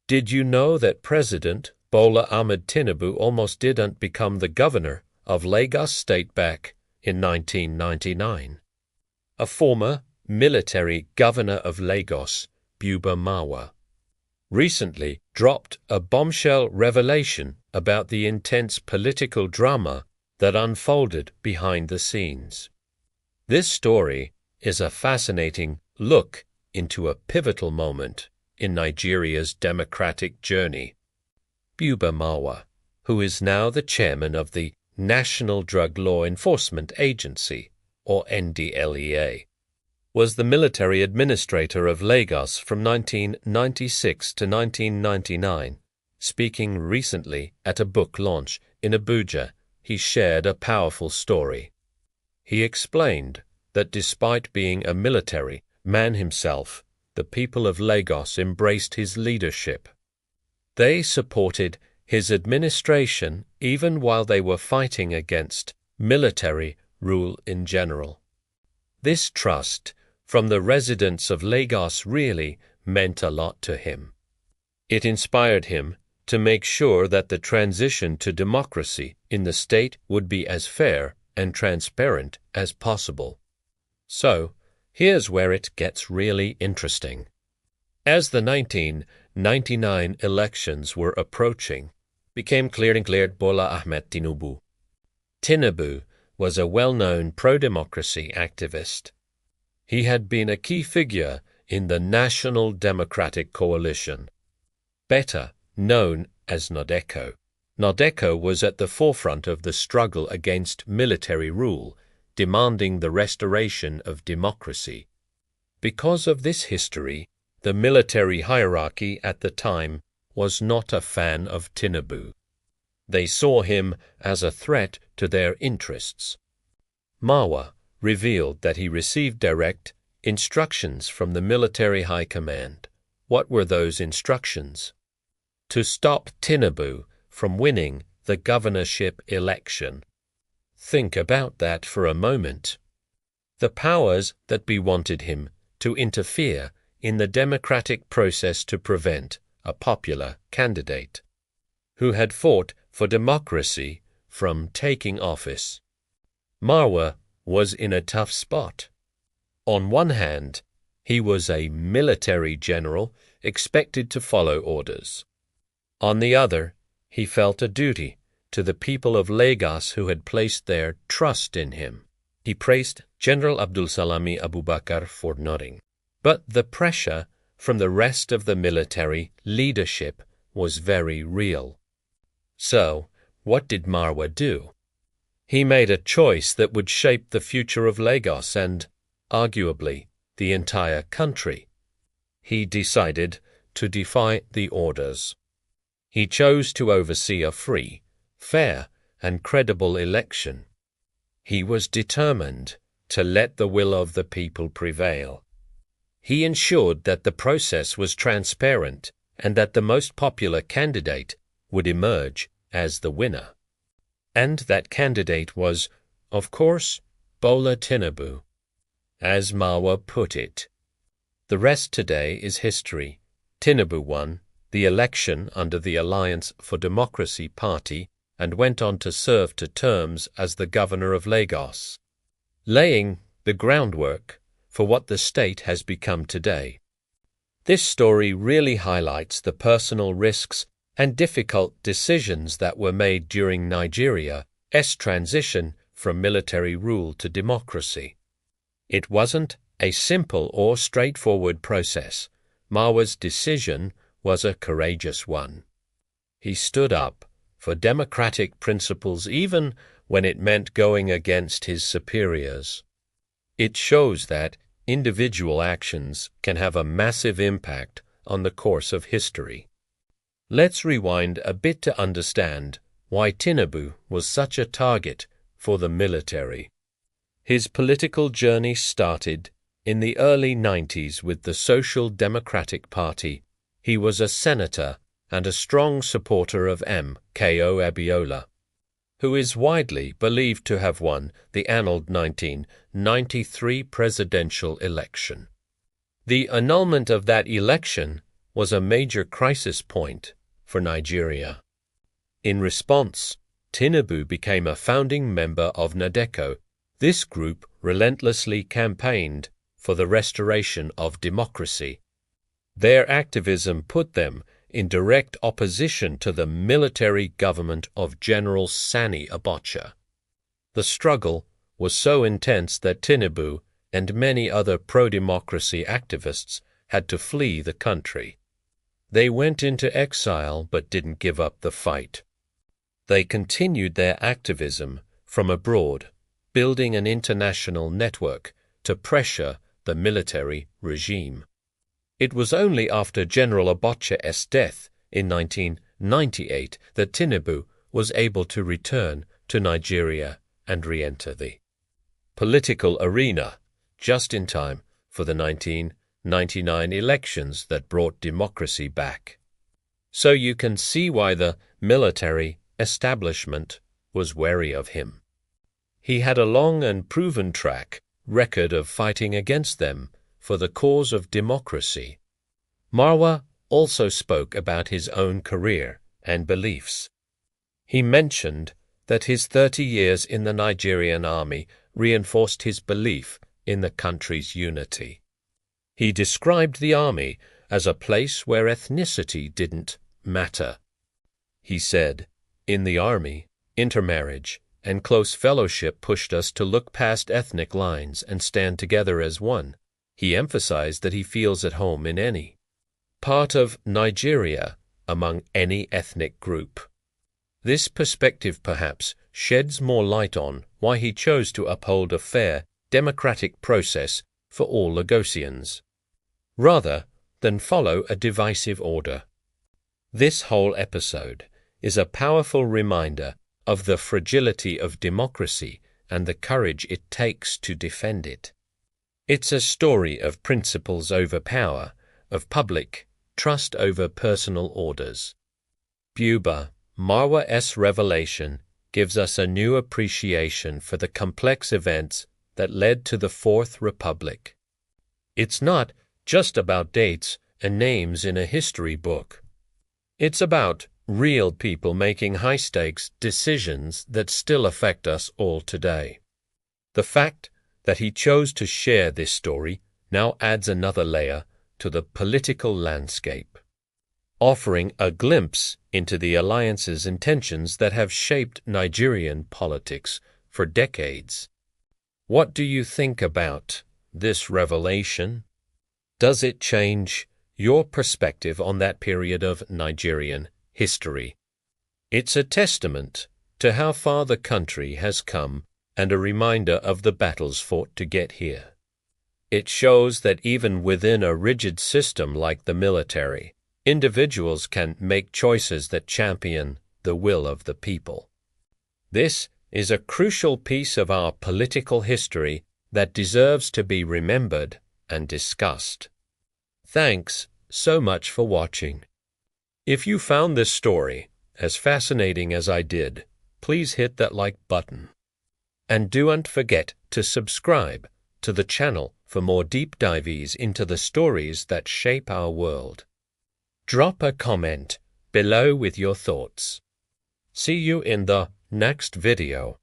Did you know that President Bola Ahmed Tinubu almost didn't become the governor of Lagos State back in 1999? A former military governor of Lagos, Buba Marwa, recently dropped a bombshell revelation about the intense political drama that unfolded behind the scenes. This story is a fascinating look into a pivotal moment in Nigeria's democratic journey. Buba Marwa, who is now the chairman of the National Drug Law Enforcement Agency, or NDLEA, was the military administrator of Lagos from 1996 to 1999. Speaking recently at a book launch in Abuja, he shared a powerful story. He explained that despite being a military man himself, the people of Lagos embraced his leadership. They supported his administration even while they were fighting against military rule in general. This trust from the residents of Lagos really meant a lot to him. It inspired him to make sure that the transition to democracy in the state would be as fair and transparent as possible. So, here's where it gets really interesting. As the 1999 elections were approaching, became clear and cleared Bola Ahmed Tinubu. Tinubu was a well-known pro-democracy activist. He had been a key figure in the National Democratic Coalition, better known as NADECO. NADECO was at the forefront of the struggle against military rule, demanding the restoration of democracy. Because of this history, the military hierarchy at the time was not a fan of Tinubu. They saw him as a threat to their interests. Marwa revealed that he received direct instructions from the military high command. What were those instructions? To stop Tinubu from winning the governorship election. Think about that for a moment. The powers that be wanted him to interfere in the democratic process to prevent a popular candidate who had fought for democracy from taking office. Marwa was in a tough spot. On one hand, he was a military general expected to follow orders. On the other, he felt a duty to the people of Lagos who had placed their trust in him. He praised General Abdulsalami Abubakar for nodding. But the pressure from the rest of the military leadership was very real. So, what did Marwa do? He made a choice that would shape the future of Lagos and, arguably, the entire country. He decided to defy the orders. He chose to oversee a free, fair, and credible election. He was determined to let the will of the people prevail. He ensured that the process was transparent and that the most popular candidate would emerge as the winner. And that candidate was, of course, Bola Tinubu. As Marwa put it, "The rest today is history. Tinubu won the election under the Alliance for Democracy Party and went on to serve 2 terms as the governor of Lagos, laying the groundwork for what the state has become today." This story really highlights the personal risks and difficult decisions that were made during Nigeria's transition from military rule to democracy. It wasn't a simple or straightforward process. Marwa's decision was a courageous one. He stood up for democratic principles even when it meant going against his superiors. It shows that individual actions can have a massive impact on the course of history. Let's rewind a bit to understand why Tinubu was such a target for the military. His political journey started in the early 90s with the Social Democratic Party. He was a senator and a strong supporter of M.K.O. Abiola, who is widely believed to have won the annulled 1993 presidential election. The annulment of that election was a major crisis point for Nigeria. In response, Tinubu became a founding member of NADECO. This group relentlessly campaigned for the restoration of democracy. Their activism put them in direct opposition to the military government of General Sani Abacha. The struggle was so intense that Tinubu and many other pro-democracy activists had to flee the country. They went into exile but didn't give up the fight. They continued their activism from abroad, building an international network to pressure the military regime. It was only after General Abacha's death in 1998 that Tinubu was able to return to Nigeria and re-enter the political arena just in time for the 1999 elections that brought democracy back. So you can see why the military establishment was wary of him. He had a long and proven track record of fighting against them for the cause of democracy. Marwa also spoke about his own career and beliefs. He mentioned that his 30 years in the Nigerian army reinforced his belief in the country's unity. He described the army as a place where ethnicity didn't matter. He said, "In the army, intermarriage and close fellowship pushed us to look past ethnic lines and stand together as one." He emphasized that he feels at home in any part of Nigeria among any ethnic group. This perspective perhaps sheds more light on why he chose to uphold a fair, democratic process for all Lagosians, rather than follow a divisive order. This whole episode is a powerful reminder of the fragility of democracy and the courage it takes to defend it. It's a story of principles over power, of public trust over personal orders. Buba Marwa's revelation gives us a new appreciation for the complex events that led to the Fourth Republic. It's not just about dates and names in a history book. It's about real people making high-stakes decisions that still affect us all today. The fact that he chose to share this story now adds another layer to the political landscape, offering a glimpse into the alliances and tensions that have shaped Nigerian politics for decades. What do you think about this revelation? Does it change your perspective on that period of Nigerian history? It's a testament to how far the country has come and a reminder of the battles fought to get here. It shows that even within a rigid system like the military, individuals can make choices that champion the will of the people. This is a crucial piece of our political history that deserves to be remembered and discussed. Thanks so much for watching. If you found this story as fascinating as I did, please hit that like button. And don't forget to subscribe to the channel for more deep dives into the stories that shape our world. Drop a comment below with your thoughts. See you in the next video.